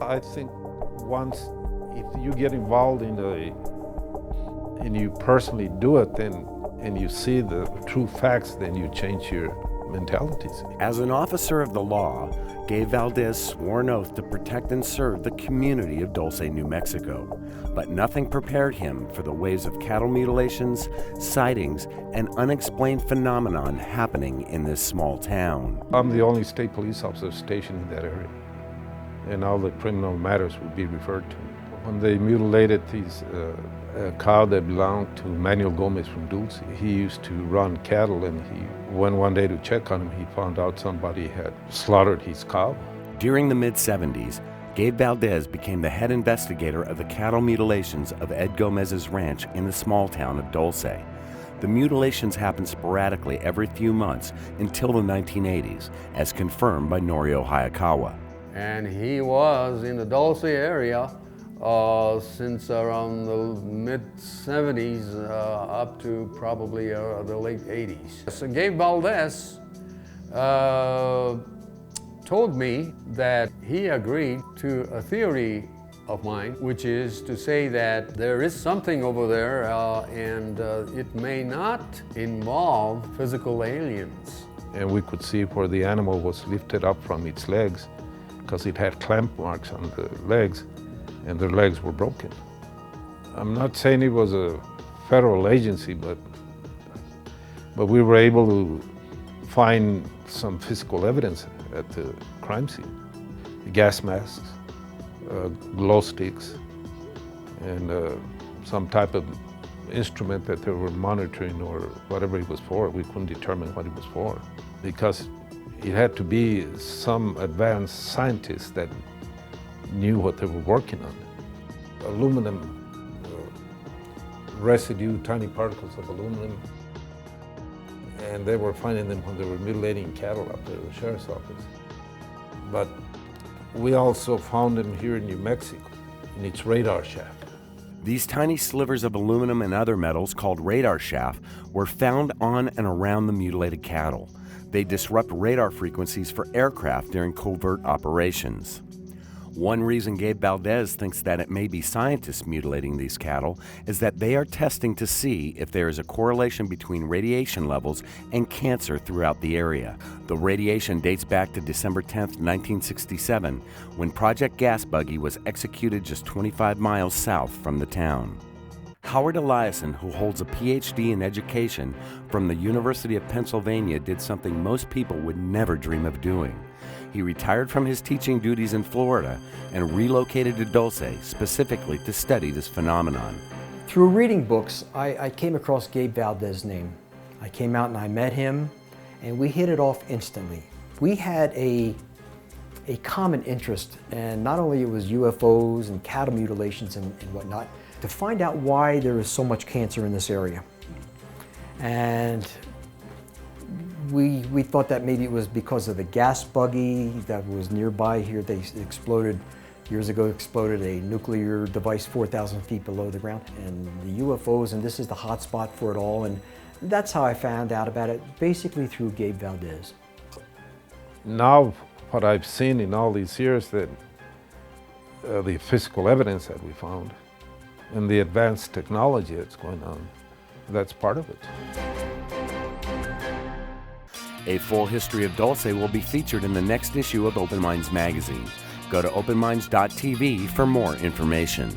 I think once, if you get involved and you personally do it, then and you see the true facts, then you change your mentalities. As an officer of the law, Gabe Valdez swore an oath to protect and serve the community of Dulce, New Mexico. But nothing prepared him for the waves of cattle mutilations, sightings, and unexplained phenomenon happening in this small town. I'm the only state police officer stationed in that area, and all the criminal matters would be referred to. When they mutilated a cow that belonged to Manuel Gomez from Dulce, he used to run cattle, and he went one day to check on him. He found out somebody had slaughtered his cow. During the mid-'70s, Gabe Valdez became the head investigator of the cattle mutilations of Ed Gomez's ranch in the small town of Dulce. The mutilations happened sporadically every few months until the 1980s, as confirmed by Norio Hayakawa. And he was in the Dulce area since around the mid-'70s up to probably the late '80s. So Gabe Valdez told me that he agreed to a theory of mine, which is to say that there is something over there and it may not involve physical aliens. And we could see where the animal was lifted up from its legs, because it had clamp marks on the legs, and their legs were broken. I'm not saying it was a federal agency, but we were able to find some physical evidence at the crime scene. Gas masks, glow sticks, and some type of instrument that they were monitoring or whatever it was for. We couldn't determine what it was for, because it had to be some advanced scientists that knew what they were working on. Aluminum residue, tiny particles of aluminum, and they were finding them when they were mutilating cattle up there at the sheriff's office. But we also found them here in New Mexico, in its radar shaft. These tiny slivers of aluminum and other metals called radar shaft were found on and around the mutilated cattle. They disrupt radar frequencies for aircraft during covert operations. One reason Gabe Valdez thinks that it may be scientists mutilating these cattle is that they are testing to see if there is a correlation between radiation levels and cancer throughout the area. The radiation dates back to December 10, 1967, when Project Gas Buggy was executed just 25 miles south from the town. Howard Eliason, who holds a PhD in education from the University of Pennsylvania, did something most people would never dream of doing. He retired from his teaching duties in Florida and relocated to Dulce specifically to study this phenomenon. Through reading books, I came across Gabe Valdez's name. I came out and I met him, and we hit it off instantly. We had a common interest, and not only it was UFOs and cattle mutilations and whatnot, to find out why there is so much cancer in this area. And we thought that maybe it was because of the gas buggy that was nearby here. They exploded, years ago exploded a nuclear device 4,000 feet below the ground. And the UFOs, and this is the hot spot for it all. And that's how I found out about it, basically through Gabe Valdez. Now, what I've seen in all these years, that the physical evidence that we found and the advanced technology that's going on, that's part of it. A full history of Dulce will be featured in the next issue of Open Minds magazine. Go to openminds.tv for more information.